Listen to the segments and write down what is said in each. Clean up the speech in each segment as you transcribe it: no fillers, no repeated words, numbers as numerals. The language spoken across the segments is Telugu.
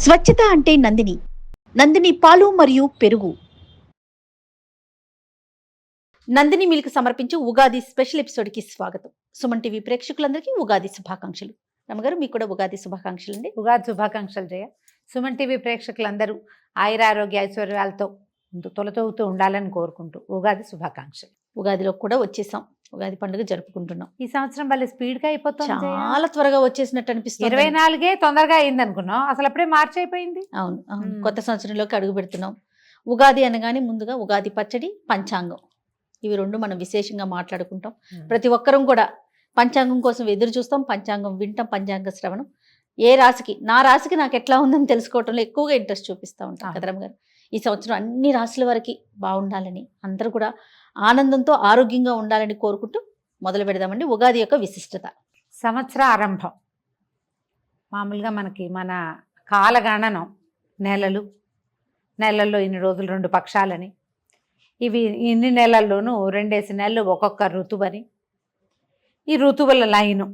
స్వచ్ఛత అంటే నందిని. నందిని పాలు మరియు పెరుగు. నందిని మిల్క్ సమర్పించు ఉగాది స్పెషల్ ఎపిసోడ్కి స్వాగతం. సుమన్ టీవీ ప్రేక్షకులందరికీ ఉగాది శుభాకాంక్షలు. రమగారు మీకు కూడా ఉగాది శుభాకాంక్షలు అండి. ఉగాది శుభాకాంక్షలు జయ. సుమన్ టీవీ ప్రేక్షకులందరూ ఆయురారోగ్య ఐశ్వర్యాలతో తొలతూగుతూ ఉండాలని కోరుకుంటూ ఉగాది శుభాకాంక్షలు. ఉగాదిలో కూడా వచ్చేసాం, ఉగాది పండుగ జరుపుకుంటున్నాం. ఈ సంవత్సరం వాళ్ళు స్పీడ్గా అయిపోతుంది, చాలా త్వరగా వచ్చేసినట్టు అనిపిస్తుంది. 24 తొందరగా అయింది అనుకున్నాం, అసలు అప్పుడే మార్చి అయిపోయింది. అవును అవును, కొత్త సంవత్సరంలోకి అడుగు పెడుతున్నాం. ఉగాది అనగానే ముందుగా ఉగాది పచ్చడి, పంచాంగం, ఇవి రెండు మనం విశేషంగా మాట్లాడుకుంటాం. ప్రతి ఒక్కరం కూడా పంచాంగం కోసం ఎదురు చూస్తాం, పంచాంగం వింటాం, పంచాంగ శ్రవణం. ఏ రాశికి, నా రాశికి నాకు ఎట్లా ఉందని తెలుసుకోవటంలో ఎక్కువగా ఇంట్రెస్ట్ చూపిస్తూ ఉంటాం కదరమ్మ గారు. ఈ సంవత్సరం అన్ని రాశుల వారికి బాగుండాలని, అందరూ కూడా ఆనందంతో ఆరోగ్యంగా ఉండాలని కోరుకుంటూ మొదలు పెడదామండి. ఉగాది యొక్క విశిష్టత. సంవత్సర ఆరంభం మామూలుగా మన కాలగణనం నెలల్లో ఇన్ని రోజులు 2 పక్షాలని, ఇవి ఇన్ని నెలల్లోనూ 2 నెలలు ఒక్కొక్క ఋతువని, ఈ ఋతువుల లైను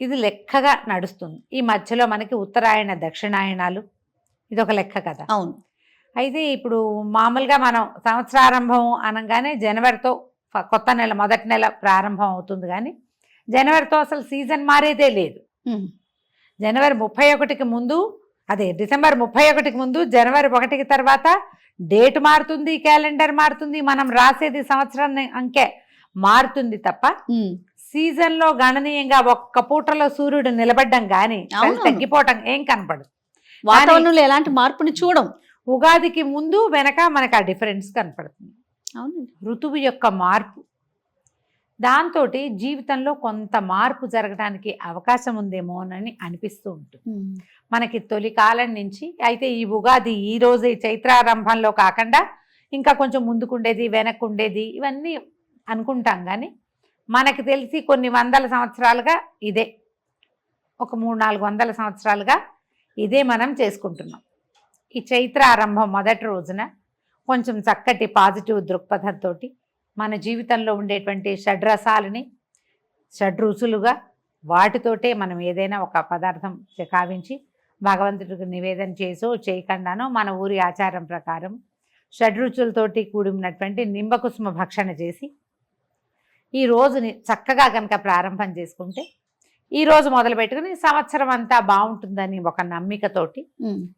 ఇది లెక్కగా నడుస్తుంది. ఈ మధ్యలో మనకి ఉత్తరాయణ దక్షిణాయనాలు, ఇది ఒక లెక్క కదా. అవును. అయితే ఇప్పుడు మామూలుగా మనం సంవత్సరారంభం అనగానే జనవరితో కొత్త నెల, మొదటి నెల ప్రారంభం అవుతుంది. కానీ జనవరితో అసలు సీజన్ మారేదే లేదు. జనవరి 31కి ముందు, డిసెంబర్ 31కి ముందు, జనవరి 1కి తర్వాత డేట్ మారుతుంది, క్యాలెండర్ మారుతుంది, మనం రాసేది సంవత్సరాన్ని అంకె మారుతుంది తప్ప సీజన్లో గణనీయంగా ఒక్క పూటలో సూర్యుడు నిలబడ్డం కానీ తగ్గిపోవటం ఏం కనపడదు. వాతావరణంలో ఎలాంటి మార్పుని చూడం. ఉగాదికి ముందు వెనక మనకు ఆ డిఫరెన్స్ కనపడుతుంది. అవును, ఋతువు యొక్క మార్పు, దాంతో జీవితంలో కొంత మార్పు జరగడానికి అవకాశం ఉందేమోనని అనిపిస్తూ ఉంటుంది మనకి తొలి కాలం నుంచి. అయితే ఈ ఉగాది ఈ రోజు చైత్రారంభంలో కాకుండా ఇంకా కొంచెం ముందుకుండేది, వెనక్కుండేది, ఇవన్నీ అనుకుంటాం. కానీ మనకి తెలిసి కొన్ని వందల సంవత్సరాలుగా ఇదే, ఒక 300-400 సంవత్సరాలుగా ఇదే మనం చేసుకుంటున్నాం. ఈ చైత్ర ఆరంభం మొదటి రోజున కొంచెం చక్కటి పాజిటివ్ దృక్పథంతో మన జీవితంలో ఉండేటువంటి షడ్రసాలని షడ్రుచులుగా వాటితోటే మనం ఏదైనా ఒక పదార్థం కావించి భగవంతుడికి నివేదన చేసో చేయకుండానో మన ఊరి ఆచారం ప్రకారం షడ్రుచులతోటి కూడి ఉన్నటువంటి నింబకుసుమ భక్షణ చేసి ఈ రోజుని చక్కగా కనుక ప్రారంభం చేసుకుంటే, ఈ రోజు మొదలు పెట్టుకుని సంవత్సరం అంతా బాగుంటుందని ఒక నమ్మికతోటి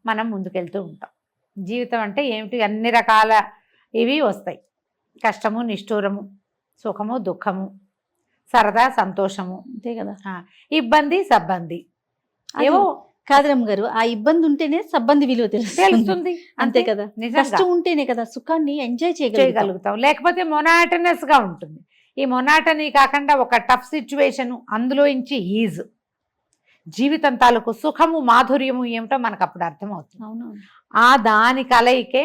మనం ముందుకెళ్తూ ఉంటాం. జీవితం అంటే ఏమిటి, అన్ని రకాల ఇవి వస్తాయి. కష్టము, నిష్ఠూరము, సుఖము, దుఃఖము, సరదా, సంతోషము, అంతే కదా. ఇబ్బంది, సబ్బంది, ఏవో కాదరమ్మ గారు. ఆ ఇబ్బంది ఉంటేనే సబ్బంది విలువ తెలుస్తుంది. అంతే కదా. కష్టం ఉంటేనే కదా సుఖాన్ని ఎంజాయ్ చేయగలుగుతాం. లేకపోతే మొనాటనస్గా ఉంటుంది. ఈ మొనాటనీ కాకుండా ఒక టఫ్ సిచ్యువేషన్, అందులో నుంచి ఈజ్, జీవితం తాలూకు సుఖము, మాధుర్యము ఏమిటో మనకు అప్పుడు అర్థమవుతుంది. అవును. ఆ దాని కలయికే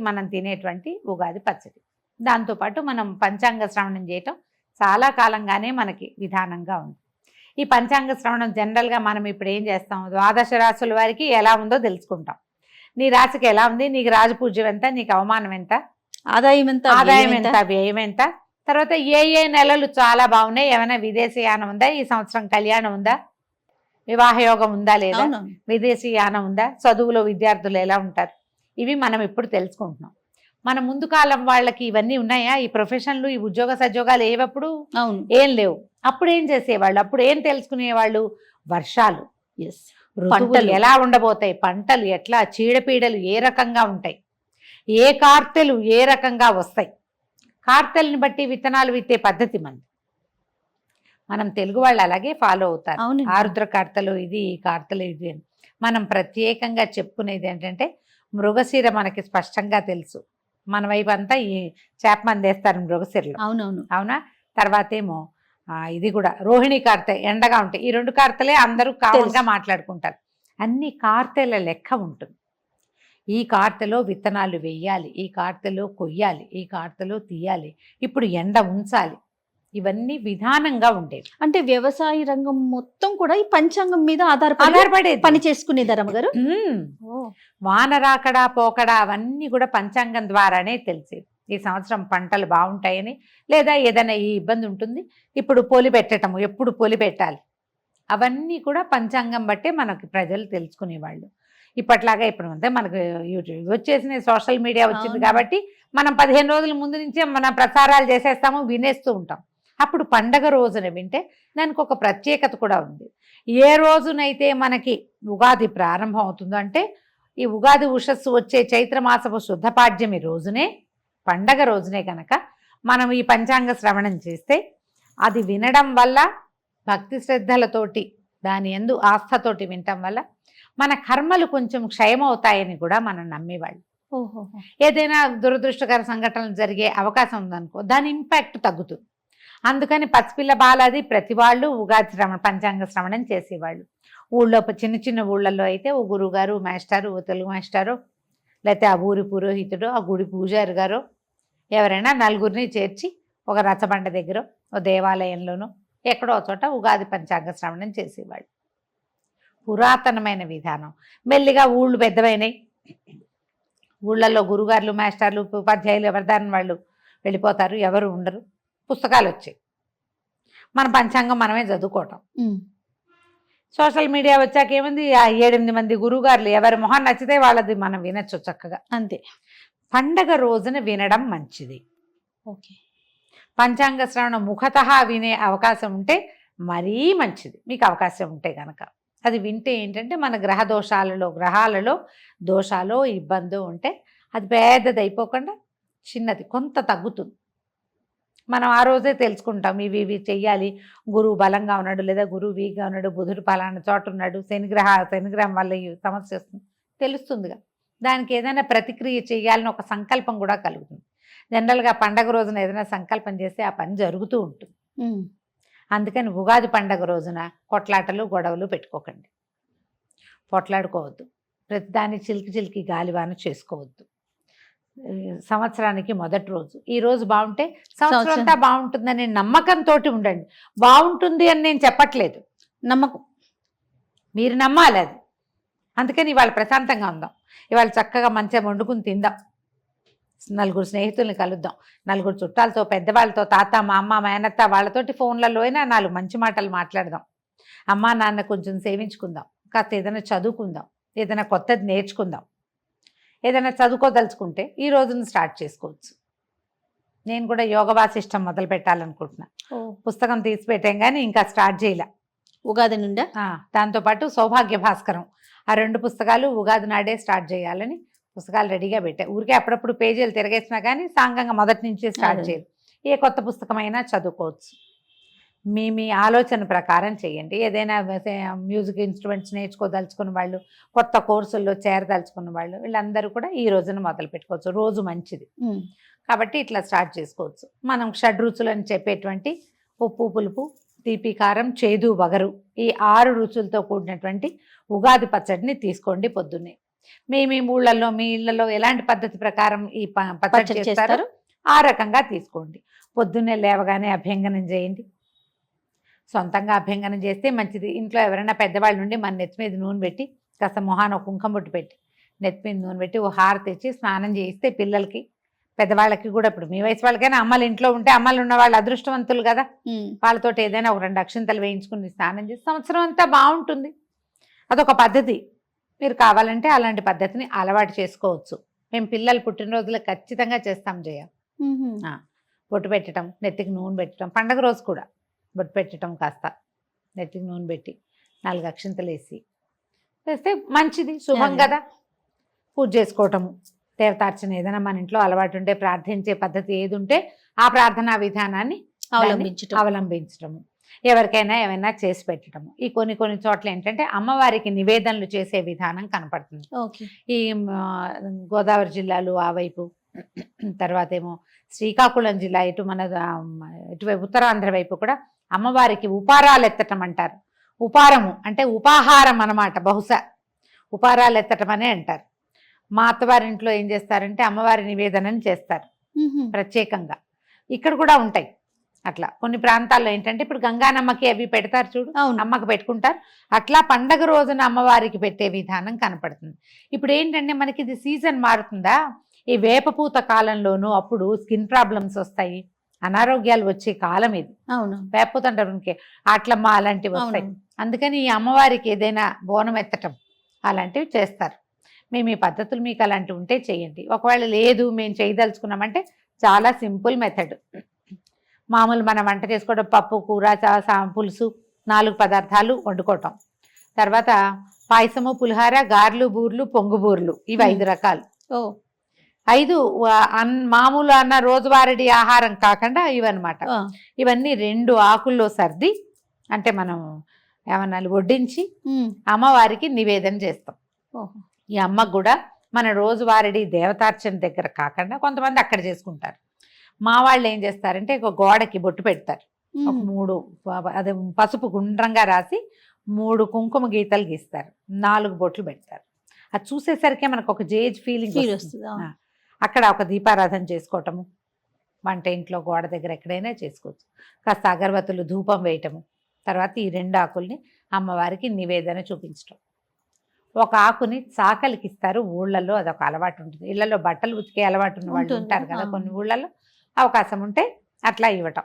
మనం తినేటువంటి ఉగాది పచ్చడి. దాంతోపాటు మనం పంచాంగ శ్రవణం చేయటం చాలా కాలంగానే మనకి విధానంగా ఉంది. ఈ పంచాంగ శ్రవణం జనరల్గా మనం ఇప్పుడు ఏం చేస్తాం, 12 రాశుల వారికి ఎలా ఉందో తెలుసుకుంటాం. నీ రాశికి ఎలా ఉంది, నీకు రాజపూజ్యం ఎంత, నీకు అవమానం ఎంత, ఆదాయం ఎంత, వ్యయం ఎంత, తర్వాత ఏ నెలలు చాలా బాగున్నాయి, ఏమైనా విదేశీయానం ఉందా, ఈ సంవత్సరం కళ్యాణం ఉందా, వివాహయోగం ఉందా లేదా, విదేశీయానం ఉందా, చదువులో విద్యార్థులు ఎలా ఉంటారు, ఇవి మనం ఇప్పుడు తెలుసుకుంటున్నాం. మన ముందు కాలం వాళ్ళకి ఇవన్నీ ఉన్నాయా, ఈ ప్రొఫెషన్లు, ఈ ఉద్యోగ సద్యోగాలు ఏవప్పుడు ఏం లేవు. అప్పుడు ఏం చేసేవాళ్ళు, అప్పుడు ఏం తెలుసుకునేవాళ్ళు, వర్షాలు, ఋతువులు ఎలా ఉండబోతాయి, పంటలు ఎట్లా, చీడపీడలు ఏ రకంగా ఉంటాయి, ఏ కార్తెలు ఏ రకంగా వస్తాయి, కార్తెల్ని బట్టి విత్తనాలు విత్తే పద్ధతి మనం తెలుగు వాళ్ళు అలాగే ఫాలో అవుతారు. ఆరుద్ర కార్తెలు ఇది, ఈ కార్తెలు ఇది అని. మనం ప్రత్యేకంగా చెప్పుకునేది ఏంటంటే మృగశిర మనకి స్పష్టంగా తెలుసు. మన వైపు అంతా ఈ చేప మందేస్తారు మృగశిరలో. అవునవును. అవునా. తర్వాత ఏమో ఇది కూడా రోహిణి కార్తె, ఎండగా ఉంటాయి. ఈ 2 కార్తెలే అందరూ కామన్గా మాట్లాడుకుంటారు. అన్ని కార్తెల లెక్క ఉంటుంది. ఈ కార్తెలో విత్తనాలు వేయాలి, ఈ కార్తెలో కొయ్యాలి, ఈ కార్తెలో తీయాలి, ఇప్పుడు ఎండ ఉంచాలి, ఇవన్నీ విధానంగా ఉండేవి. అంటే వ్యవసాయ రంగం మొత్తం కూడా ఈ పంచాంగం మీద ఆధారపడే పని చేసుకునేది రమ్మ గారు. వాన రాకడా పోకడా అవన్నీ కూడా పంచాంగం ద్వారానే తెలిసేది. ఈ సంవత్సరం పంటలు బాగుంటాయని, లేదా ఏదైనా ఈ ఇబ్బంది ఉంటుంది, ఇప్పుడు పొలి పెట్టటము, ఎప్పుడు పొలి పెట్టాలి, అవన్నీ కూడా పంచాంగం బట్టే మనకి ప్రజలు తెలుసుకునేవాళ్ళు. ఇప్పట్లాగా ఇప్పుడు అంతే మనకు యూట్యూబ్ వచ్చేసిన సోషల్ మీడియా వచ్చింది అవును. కాబట్టి మనం 15 రోజుల ముందు నుంచే మన ప్రసారాలు చేసేస్తాము, వినేస్తూ ఉంటాం. అప్పుడు పండగ రోజున వింటే దానికి ఒక ప్రత్యేకత కూడా ఉంది. ఏ రోజునైతే మనకి ఉగాది ప్రారంభం అవుతుందో అంటే ఈ ఉగాది ఉషస్సు వచ్చే చైత్రమాసపు శుద్ధపాడ్యమి రోజునే, పండగ రోజునే కనుక మనం ఈ పంచాంగ శ్రవణం చేస్తే అది వినడం వల్ల భక్తి శ్రద్ధలతోటి దాని యందు ఆస్థతోటి వినటం వల్ల మన కర్మలు కొంచెం క్షయమవుతాయని కూడా మనం నమ్మేవాళ్ళు. ఓహో. ఏదైనా దురదృష్టకర సంఘటనలు జరిగే అవకాశం ఉందనుకో దాని ఇంపాక్ట్ తగ్గుతుంది. అందుకని పసిపిల్ల బాలాది ప్రతి వాళ్ళు ఉగాది పంచాంగ శ్రవణం చేసేవాళ్ళు. ఊళ్ళో చిన్న చిన్న ఊళ్ళల్లో అయితే ఓ గురువుగారు మాస్టారు, ఓ తెలుగు మాస్టారు, లేకపోతే ఆ ఊరి పురోహితుడు, ఆ గుడి పూజారి గారు ఎవరైనా నలుగురిని చేర్చి ఒక రచ్చబండ దగ్గర ఓ దేవాలయంలోనూ ఎక్కడో చోట ఉగాది పంచాంగ శ్రవణం చేసేవాళ్ళు. పురాతనమైన విధానం. మెల్లిగా ఊళ్ళు పెద్దవైనాయి, ఊళ్ళల్లో గురుగారులు మాస్టర్లు ఉపాధ్యాయులు ఎవరిదాని వాళ్ళు వెళ్ళిపోతారు, ఎవరు ఉండరు, పుస్తకాలు వచ్చాయి, మన పంచాంగం మనమే చదువుకోవటం. సోషల్ మీడియా వచ్చాక ఏముంది, ఆ 7-8 మంది గురువుగారులు ఎవరి మొహం నచ్చితే వాళ్ళది మనం వినొచ్చు చక్కగా. అంతే. పండగ రోజున వినడం మంచిది. ఓకే. పంచాంగ శ్రవణం ముఖతః వినే అవకాశం ఉంటే మరీ మంచిది, మీకు అవకాశం ఉంటే కనుక. అది వింటే ఏంటంటే మన గ్రహాలలో దోషాలు ఇబ్బంది ఉంటే అది పెద్దది అయిపోకుండా చిన్నది కొంత తగ్గుతుంది. మనం ఆ రోజే తెలుసుకుంటాం ఇవి చెయ్యాలి, గురువు బలంగా ఉన్నాడు లేదా గురువు వీక్గా ఉన్నాడు, బుధుడు పలానా చోట ఉన్నాడు, శనిగ్రహం వల్ల ఈ సమస్య వస్తుంది తెలుస్తుందిగా. దానికి ఏదైనా ప్రతిక్రియ చేయాలని ఒక సంకల్పం కూడా కలుగుతుంది. జనరల్గా పండగ రోజున ఏదైనా సంకల్పం చేస్తే ఆ పని జరుగుతూ ఉంటుంది. అందుకని ఉగాది పండగ రోజున కొట్లాటలు గొడవలు పెట్టుకోకండి, పొట్లాడుకోవద్దు, ప్రతిదాన్ని చిలికి గాలివాన చేసుకోవద్దు. సంవత్సరానికి మొదటి రోజు ఈ రోజు బాగుంటే సంవత్సరం అంతా బాగుంటుందనే నమ్మకంతో ఉండండి. బాగుంటుంది అని నేను చెప్పట్లేదు, నమ్మకం మీరు నమ్మాలి అది. అందుకని ఇవాళ ప్రశాంతంగా ఉందాం, ఇవాళ చక్కగా మంచిగా వండుకుని తిందాం, నలుగురు స్నేహితుల్ని కలుద్దాం, నలుగురు చుట్టాలతో పెద్దవాళ్ళతో తాత మా అమ్మ మేనత్త వాళ్ళతోటి ఫోన్లలో అయినా 4 మంచి మాటలు మాట్లాడదాం, అమ్మా నాన్న కొంచెం సేవించుకుందాం, కాస్త ఏదైనా చదువుకుందాం, ఏదైనా కొత్తది నేర్చుకుందాం. ఏదైనా చదువుకోదలుచుకుంటే ఈ రోజున స్టార్ట్ చేసుకోవచ్చు. నేను కూడా యోగ వాసిష్టం మొదలు పెట్టాలనుకుంటున్నా, పుస్తకం తీసి పెట్టాం కానీ ఇంకా స్టార్ట్ చేయలే. ఉగాది నుండా దాంతోపాటు సౌభాగ్య భాస్కరం, ఆ 2 పుస్తకాలు ఉగాది నాడే స్టార్ట్ చేయాలని పుస్తకాలు రెడీగా పెట్టాయి. ఊరికే అప్పుడప్పుడు పేజీలు తిరగేసినా కానీ సాంగంగా మొదటి నుంచి స్టార్ట్ చేయాలి. ఏ కొత్త పుస్తకమైనా చదువుకోవచ్చు. మీ ఆలోచన ప్రకారం చేయండి. ఏదైనా మ్యూజిక్ ఇన్స్ట్రుమెంట్స్ నేర్చుకోదలుచుకున్న వాళ్ళు, కొత్త కోర్సుల్లో చేరదలుచుకున్న వాళ్ళు, వీళ్ళందరూ కూడా ఈ రోజున మొదలు పెట్టుకోవచ్చు. రోజు మంచిది కాబట్టి ఇట్లా స్టార్ట్ చేసుకోవచ్చు. మనం షడ్రుచులు అని చెప్పేటువంటి ఉప్పు పులుపు తీపి కారం చేదు వగరు ఈ 6 రుచులతో కూడినటువంటి ఉగాది పచ్చడిని తీసుకోండి పొద్దున్నే. మీ ఊళ్ళల్లో మీ ఇళ్లలో ఎలాంటి పద్ధతి ప్రకారం ఈ పచ్చడి చేస్తారు ఆ రకంగా తీసుకోండి. పొద్దున్నే లేవగానే అభ్యంగనం చేయండి. సొంతంగా అభ్యంగనం చేస్తే మంచిది. ఇంట్లో ఎవరైనా పెద్దవాళ్ళు నుండి మన నెత్తి మీద నూనె పెట్టి కాస్త మొహాన ఒక కుంకుమ బొట్టు పెట్టి నెత్తి మీద నూనె పెట్టి ఓ హార తెచ్చి స్నానం చేయిస్తే పిల్లలకి పెద్దవాళ్ళకి కూడా, ఇప్పుడు మీ వయసు వాళ్ళకైనా అమ్మలు ఇంట్లో ఉంటే అమ్మలు ఉన్న వాళ్ళు అదృష్టవంతులు కదా, వాళ్ళతో ఏదైనా ఒక 2 అక్షింతలు వేయించుకుని స్నానం చేసి సంవత్సరం అంతా బాగుంటుంది. అదొక పద్ధతి. మీరు కావాలంటే అలాంటి పద్ధతిని అలవాటు చేసుకోవచ్చు. మేము పిల్లలు పుట్టినరోజులు ఖచ్చితంగా చేస్తాం జయ. బొట్టు పెట్టడం, నెత్తికి నూనె పెట్టడం, పండగ రోజు కూడా బొట్టు పెట్టడం, కాస్త నెత్తికి నూనె పెట్టి 4 అక్షింతలు వేస్తే మంచిది, శుభం కదా. పూజ చేసుకోవటము, దేవతార్చన ఏదైనా మన ఇంట్లో అలవాటు ఉంటే ప్రార్థించే పద్ధతి ఏది ఉంటే ఆ ప్రార్థనా విధానాన్ని అవలంబించటము, ఎవరికైనా ఏమైనా చేసి పెట్టడము. ఈ కొన్ని చోట్ల ఏంటంటే అమ్మవారికి నివేదనలు చేసే విధానం కనపడుతుంది. ఈ గోదావరి జిల్లాలు ఆ వైపు, తర్వాత ఏమో శ్రీకాకుళం జిల్లా ఇటు మన ఇటువైపు ఉత్తరాంధ్ర వైపు కూడా అమ్మవారికి ఉపారాలు ఎత్తటం అంటారు. ఉపారము అంటే ఉపాహారం అన్నమాట, బహుశా ఉపారాలు ఎత్తటం అనే అంటారు. మా అత్తవారింట్లో ఏం చేస్తారంటే అమ్మవారి నివేదనని చేస్తారు ప్రత్యేకంగా. ఇక్కడ కూడా ఉంటాయి అట్లా కొన్ని ప్రాంతాల్లో. ఏంటంటే ఇప్పుడు గంగానమ్మకి అవి పెడతారు చూడు, అమ్మకి పెట్టుకుంటారు. అట్లా పండగ రోజున అమ్మవారికి పెట్టే విధానం కనపడుతుంది. ఇప్పుడు ఏంటంటే మనకి ఇది సీజన్ మారుతుందా, ఈ వేపపూత కాలంలోనూ అప్పుడు స్కిన్ ప్రాబ్లమ్స్ వస్తాయి, అనారోగ్యాలు వచ్చే కాలం ఇది. అవును, వేపపూత అంటారు ఇంకే అట్లమ్మ అలాంటివి వస్తాయి. అందుకని ఈ అమ్మవారికి ఏదైనా బోనం ఎత్తటం అలాంటివి చేస్తారు. మేము ఈ పద్ధతులు మీకు అలాంటివి ఉంటే చేయండి. ఒకవేళ లేదు మేము చేయదలుచుకున్నామంటే చాలా సింపుల్ మెథడ్. మామూలు మనం వంట చేసుకోవడం పప్పు, కూర, పులుసు 4 పదార్థాలు వండుకోవటం. తర్వాత పాయసము, పులిహార, గారెలు, బూర్లు, పొంగు బూర్లు, ఇవి 5 రకాలు. ఓ 5 మామూలు అన్న రోజువారీ ఆహారం కాకుండా ఇవన్నమాట. ఆ, ఇవన్నీ 2 ఆకుల్లో సర్ది, అంటే మనం ఏమన్నా వడ్డించి ఉమ్, అమ్మవారికి నివేదన చేస్తాం. ఓహో, ఈ అమ్మకు కూడా మన రోజువారీ దేవతార్చన దగ్గర కాకుండా కొంతమంది అక్కడ చేసుకుంటారు. మా వాళ్ళు ఏం చేస్తారంటే ఒక గోడకి బొట్టు పెడతారు. ఒక ఉమ్, 3 అదే పసుపు గుండ్రంగా రాసి 3 కుంకుమ గీతలు గీస్తారు, 4 బొట్లు పెడతారు. అది చూసేసరికి మనకు ఒక జేజ్ ఫీలింగ్ ఫీల్ వస్తుంది. వస్తుంది. ఆ, అక్కడ ఒక దీపారాధన చేసుకోవటము, వంట ఇంట్లో గోడ దగ్గర ఎక్కడైనా చేసుకోవచ్చు. కాస్త అగరబత్తులు, ధూపం వేయటము. తర్వాత ఈ 2 ఆకుల్ని అమ్మవారికి నివేదన చూపించటం. ఒక ఆకుని చాకలికి ఇస్తారు ఊళ్ళల్లో, అదొక అలవాటు ఉంటుంది. ఇళ్లలో బట్టలు ఉతికే అలవాటు ఉన్న వాళ్ళు ఉంటుంది. ఉంటారు కదా ఆ. కొన్ని ఊళ్ళల్లో. అవకాశం ఉంటే అట్లా ఇవ్వటం.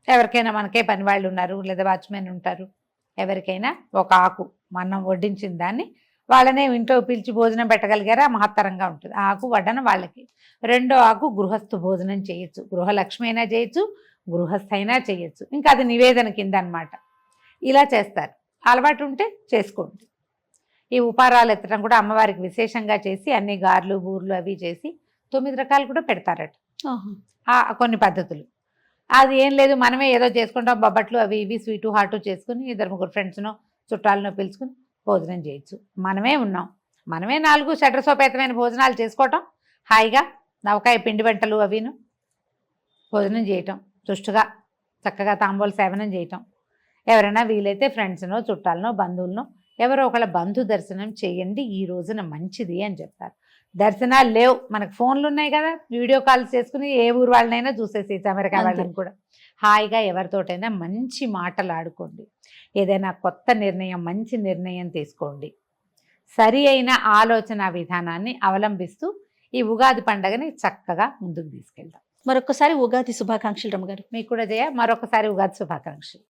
ఎవరికైనా, మనకే పని వాళ్ళు ఉన్నారు లేదా వాచ్మెన్ ఉంటారు, ఎవరికైనా ఒక ఆకు మనం వడ్డించిన దాన్ని వాళ్ళనే ఇంట్లో పిలిచి భోజనం పెట్టగలిగారా మహత్తరంగా ఉంటుంది. ఆ ఆకు వడ్డన వాళ్ళకి. 2వ ఆకు గృహస్థు భోజనం చేయొచ్చు, గృహలక్ష్మి అయినా చేయొచ్చు, గృహస్థ అయినా చేయొచ్చు. ఇంకా అది నివేదన కింద అనమాట. ఇలా చేస్తారు. అలవాటు ఉంటే చేసుకోండి. ఈ ఉపారాలు ఎత్తడం కూడా అమ్మవారికి విశేషంగా చేసి అన్ని గారెలు, బూర్లు అవి చేసి 9 రకాలు కూడా పెడతారట. ఆహా, కొన్ని పద్ధతులు. అది ఏం లేదు, మనమే ఏదో చేసుకుంటాం, బొబ్బట్లు అవి ఇవి స్వీటు హాటు చేసుకుని 2-3 ఫ్రెండ్స్నో చుట్టాలనో పిలుచుకుని భోజనం చేయొచ్చు. మనమే ఉన్నాం, మనమే 4 షడ్రసోపేతమైన భోజనాలు చేసుకోవటం, హాయిగా నవకాయ పిండి వంటలు అవిను భోజనం చేయటం, చుష్టుగా చక్కగా తాంబూల సేవనం చేయటం. ఎవరైనా వీలైతే ఫ్రెండ్స్నో చుట్టాలనో బంధువులనో ఎవరో ఒకళ్ళ బంధు దర్శనం చేయండి, ఈ రోజున మంచిది అని చెప్తారు. దర్శనాలు లేవు, మనకు ఫోన్లు ఉన్నాయి కదా, వీడియో కాల్స్ చేసుకుని ఏ ఊరు వాళ్ళనైనా చూసేసేసి, అమెరికా అంతే. వాళ్ళని కూడా హాయిగా ఎవరితోటైనా మంచి మాటలు ఆడుకోండి. ఏదైనా కొత్త నిర్ణయం, మంచి నిర్ణయం తీసుకోండి. సరి అయిన ఆలోచన విధానాన్ని అవలంబిస్తూ ఈ ఉగాది పండుగని చక్కగా ముందుకు తీసుకెళ్దాం. మరొకసారి ఉగాది శుభాకాంక్షలు రమ్మగారు. మీకు కూడా మరొకసారి ఉగాది శుభాకాంక్షలు.